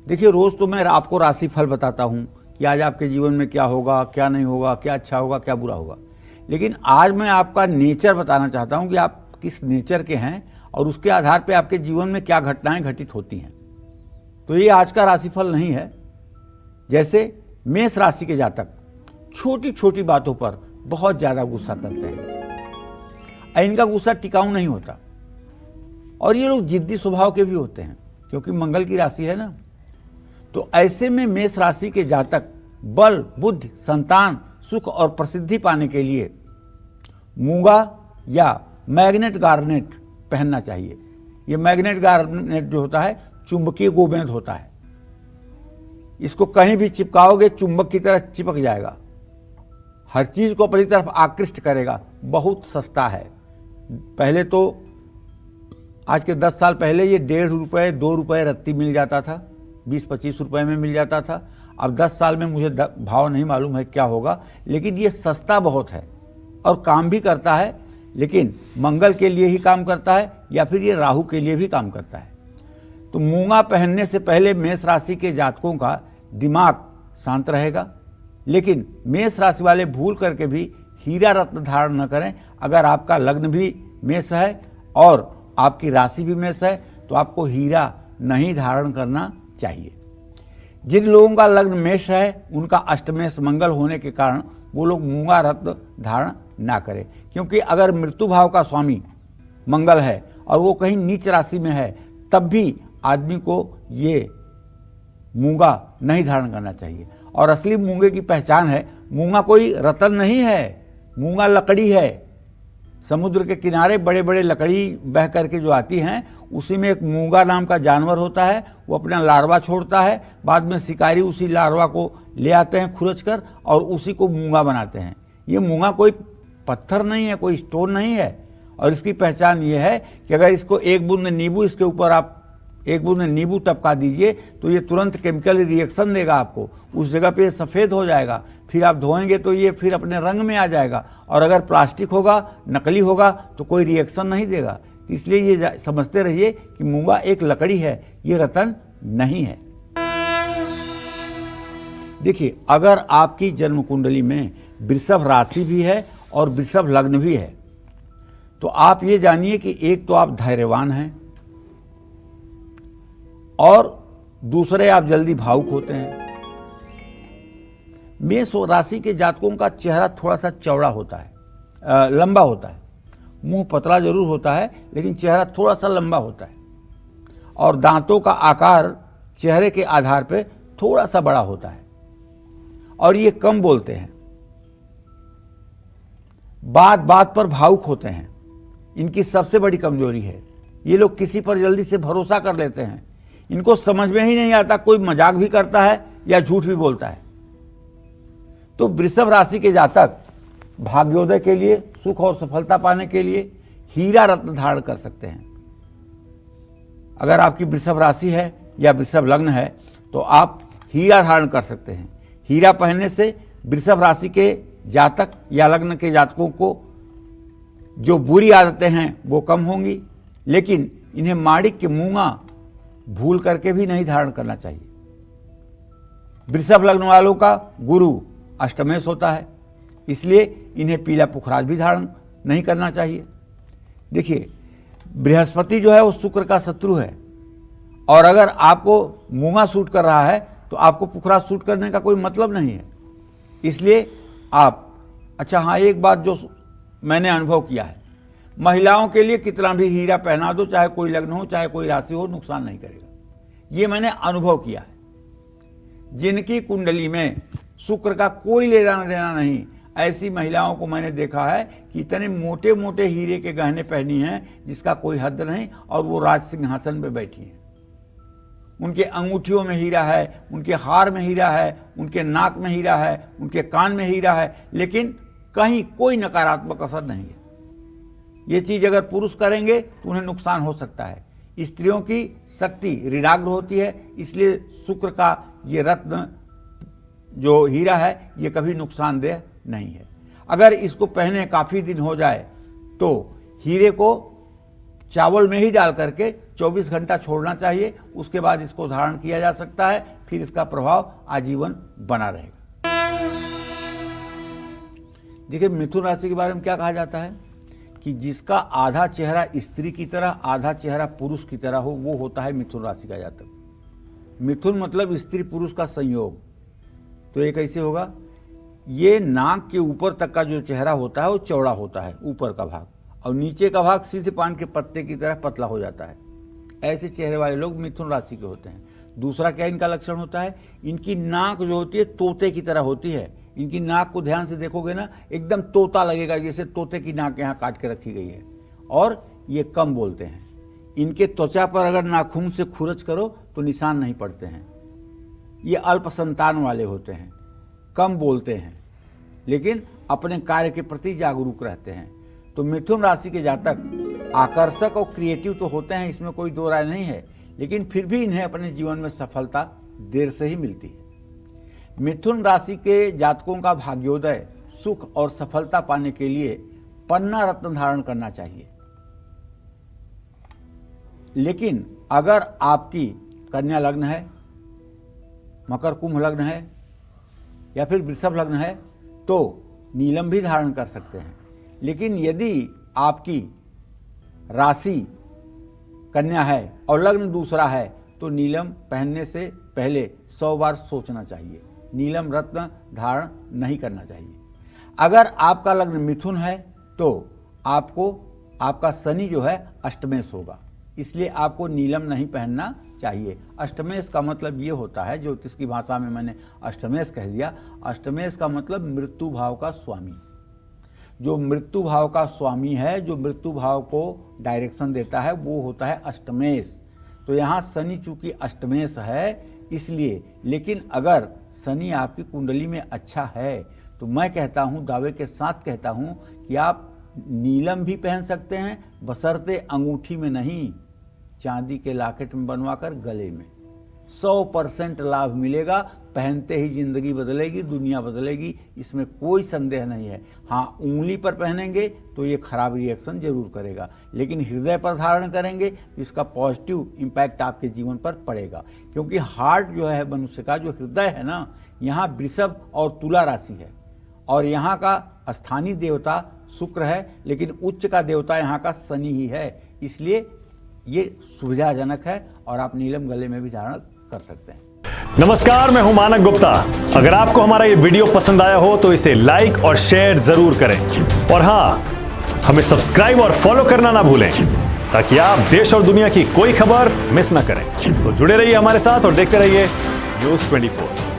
देखिए, रोज़ तो मैं आपको राशि फल बताता हूँ कि आज आपके जीवन में क्या होगा, क्या नहीं होगा, क्या अच्छा होगा, क्या बुरा होगा। लेकिन आज मैं आपका नेचर बताना चाहता हूँ कि आप किस नेचर के हैं और उसके आधार पे आपके जीवन में क्या घटनाएं घटित होती हैं। तो ये आज का राशिफल नहीं है। जैसे मेष राशि के जातक छोटी छोटी बातों पर बहुत ज़्यादा गुस्सा करते हैं। इनका गुस्सा टिकाऊ नहीं होता और ये लोग जिद्दी स्वभाव के भी होते हैं, क्योंकि मंगल की राशि है ना। तो ऐसे में मेष राशि के जातक बल, बुद्धि, संतान, सुख और प्रसिद्धि पाने के लिए मूंगा या मैग्नेट गार्नेट पहनना चाहिए। ये मैग्नेट गार्नेट जो होता है चुंबकीय गोमेद होता है। इसको कहीं भी चिपकाओगे चुंबक की तरह चिपक जाएगा, हर चीज को अपनी तरफ आकृष्ट करेगा। बहुत सस्ता है। पहले तो आज के 10 साल पहले ये 1.5 रुपये 2 रुपये रत्ती मिल जाता था, 20-25 रुपये में मिल जाता था। अब 10 साल में मुझे भाव नहीं मालूम है क्या होगा, लेकिन ये सस्ता बहुत है और काम भी करता है। लेकिन मंगल के लिए ही काम करता है या फिर ये राहु के लिए भी काम करता है। तो मूंगा पहनने से पहले मेष राशि के जातकों का दिमाग शांत रहेगा। लेकिन मेष राशि वाले भूल करके भी हीरा रत्न धारण न करें। अगर आपका लग्न भी मेष है और आपकी राशि भी मेष है तो आपको हीरा नहीं धारण करना चाहिए। जिन लोगों का लग्न मेष है उनका अष्टमेश मंगल होने के कारण वो लोग मूंगा रत्न धारण ना करें, क्योंकि अगर मृत्यु भाव का स्वामी मंगल है और वो कहीं नीच राशि में है तब भी आदमी को ये मूंगा नहीं धारण करना चाहिए। और असली मूंगे की पहचान है, मूंगा कोई रतन नहीं है, मूंगा लकड़ी है। समुद्र के किनारे बड़े बड़े लकड़ी बह करके जो आती हैं उसी में एक मूंगा नाम का जानवर होता है। वो अपना लार्वा छोड़ता है, बाद में शिकारी उसी लार्वा को ले आते हैं खुरच कर और उसी को मूंगा बनाते हैं। ये मूंगा कोई पत्थर नहीं है, कोई स्टोन नहीं है। और इसकी पहचान ये है कि अगर इसको एक बूंद नींबू इसके ऊपर आप एक बूंद नींबू टपका दीजिए तो ये तुरंत केमिकल रिएक्शन देगा आपको, उस जगह पे सफ़ेद हो जाएगा। फिर आप धोएंगे तो ये फिर अपने रंग में आ जाएगा। और अगर प्लास्टिक होगा, नकली होगा तो कोई रिएक्शन नहीं देगा। इसलिए ये समझते रहिए कि मूंगा एक लकड़ी है, ये रतन नहीं है। देखिए, अगर आपकी जन्म कुंडली में वृषभ राशि भी है और वृषभ लग्न भी है तो आप ये जानिए कि एक तो आप धैर्यवान हैं और दूसरे आप जल्दी भावुक होते हैं। मेष राशि के जातकों का चेहरा थोड़ा सा चौड़ा होता है, लंबा होता है। मुंह पतला जरूर होता है लेकिन चेहरा थोड़ा सा लंबा होता है और दांतों का आकार चेहरे के आधार पर थोड़ा सा बड़ा होता है। और ये कम बोलते हैं, बात बात पर भावुक होते हैं। इनकी सबसे बड़ी कमजोरी है, ये लोग किसी पर जल्दी से भरोसा कर लेते हैं। इनको समझ में ही नहीं आता कोई मजाक भी करता है या झूठ भी बोलता है। तो वृषभ राशि के जातक भाग्योदय के लिए, सुख और सफलता पाने के लिए हीरा रत्न धारण कर सकते हैं। अगर आपकी वृषभ राशि है या वृषभ लग्न है तो आप हीरा धारण कर सकते हैं। हीरा पहनने से वृषभ राशि के जातक या लग्न के जातकों को जो बुरी आदतें हैं वो कम होंगी, लेकिन इन्हें माणिक्य मूंगा भूल करके भी नहीं धारण करना चाहिए। वृषभ लग्न वालों का गुरु अष्टमेश होता है, इसलिए इन्हें पीला पुखराज भी धारण नहीं करना चाहिए। देखिए, बृहस्पति जो है वो शुक्र का शत्रु है और अगर आपको मूंगा सूट कर रहा है तो आपको पुखराज सूट करने का कोई मतलब नहीं है। इसलिए आप हाँ, एक बात जो मैंने अनुभव किया है, महिलाओं के लिए कितना भी हीरा पहना दो, चाहे कोई लग्न हो चाहे कोई राशि हो, नुकसान नहीं करेगा। ये मैंने अनुभव किया है। जिनकी कुंडली में शुक्र का कोई लेना देना नहीं, ऐसी महिलाओं को मैंने देखा है कि इतने मोटे मोटे हीरे के गहने पहनी हैं जिसका कोई हद नहीं, और वो राज सिंहासन पे बैठी हैं। उनके अंगूठियों में हीरा है, उनके हार में हीरा है, उनके नाक में हीरा है, उनके कान में हीरा है, लेकिन कहीं कोई नकारात्मक असर नहीं है। ये चीज अगर पुरुष करेंगे तो उन्हें नुकसान हो सकता है। स्त्रियों की शक्ति ऋणाग्र होती है, इसलिए शुक्र का ये रत्न जो हीरा है ये कभी नुकसानदेह नहीं है। अगर इसको पहने काफ़ी दिन हो जाए तो हीरे को चावल में ही डाल करके 24 घंटा छोड़ना चाहिए, उसके बाद इसको धारण किया जा सकता है, फिर इसका प्रभाव आजीवन बना रहेगा। देखिए, मिथुन राशि के बारे में क्या कहा जाता है कि जिसका आधा चेहरा स्त्री की तरह आधा चेहरा पुरुष की तरह हो, वो होता है मिथुन राशि का जातक। मिथुन मतलब स्त्री पुरुष का संयोग। तो ये कैसे होगा? ये नाक के ऊपर तक का जो चेहरा होता है वो चौड़ा होता है, ऊपर का भाग, और नीचे का भाग सीधे पान के पत्ते की तरह पतला हो जाता है। ऐसे चेहरे वाले लोग मिथुन राशि के होते हैं। दूसरा क्या इनका लक्षण होता है? इनकी नाक जो होती है तोते की तरह होती है। इनकी नाक को ध्यान से देखोगे ना, एकदम तोता लगेगा, जैसे तोते की नाक यहाँ काट के रखी गई है। और ये कम बोलते हैं। इनके त्वचा पर अगर नाखून से खुरच करो तो निशान नहीं पड़ते हैं। ये अल्प संतान वाले होते हैं, कम बोलते हैं, लेकिन अपने कार्य के प्रति जागरूक रहते हैं। तो मिथुन राशि के जातक आकर्षक और क्रिएटिव तो होते हैं, इसमें कोई दो राय नहीं है, लेकिन फिर भी इन्हें अपने जीवन में सफलता देर से ही मिलती है। मिथुन राशि के जातकों का भाग्योदय सुख और सफलता पाने के लिए पन्ना रत्न धारण करना चाहिए। लेकिन अगर आपकी कन्या लग्न है, मकर कुंभ लग्न है या फिर वृषभ लग्न है तो नीलम भी धारण कर सकते हैं। लेकिन यदि आपकी राशि कन्या है और लग्न दूसरा है तो नीलम पहनने से पहले 100 बार सोचना चाहिए। नीलम रत्न धारण नहीं करना चाहिए। अगर आपका लग्न मिथुन है तो आपका शनि जो है अष्टमेश होगा, इसलिए आपको नीलम नहीं पहनना चाहिए। अष्टमेश का मतलब ये होता है, ज्योतिष की भाषा में मैंने अष्टमेश कह दिया। अष्टमेश का मतलब मृत्यु भाव का स्वामी। जो मृत्यु भाव का स्वामी है, जो मृत्यु भाव को डायरेक्शन देता है, वो होता है अष्टमेश। तो यहाँ शनि चूंकि अष्टमेश है इसलिए, लेकिन अगर शनि आपकी कुंडली में अच्छा है तो मैं कहता हूँ, दावे के साथ कहता हूँ कि आप नीलम भी पहन सकते हैं, बशर्ते अंगूठी में नहीं, चांदी के लॉकेट में बनवाकर गले में। 100% लाभ मिलेगा। पहनते ही जिंदगी बदलेगी, दुनिया बदलेगी, इसमें कोई संदेह नहीं है। हाँ, उंगली पर पहनेंगे तो ये खराब रिएक्शन जरूर करेगा, लेकिन हृदय पर धारण करेंगे तो इसका पॉजिटिव इम्पैक्ट आपके जीवन पर पड़ेगा। क्योंकि हार्ट जो है मनुष्य का, जो हृदय है ना, यहाँ वृषभ और तुला राशि है, और यहाँ का स्थानीय देवता शुक्र है, लेकिन उच्च का देवता यहाँ का शनि ही है। इसलिए ये सुविधाजनक है और आप नीलम गले में भी धारण कर सकते हैं। नमस्कार, मैं हूं मानक गुप्ता। अगर आपको हमारा ये वीडियो पसंद आया हो तो इसे लाइक और शेयर जरूर करें, और हाँ, हमें सब्सक्राइब और फॉलो करना ना भूलें ताकि आप देश और दुनिया की कोई खबर मिस ना करें। तो जुड़े रहिए हमारे साथ और देखते रहिए न्यूज़ 24।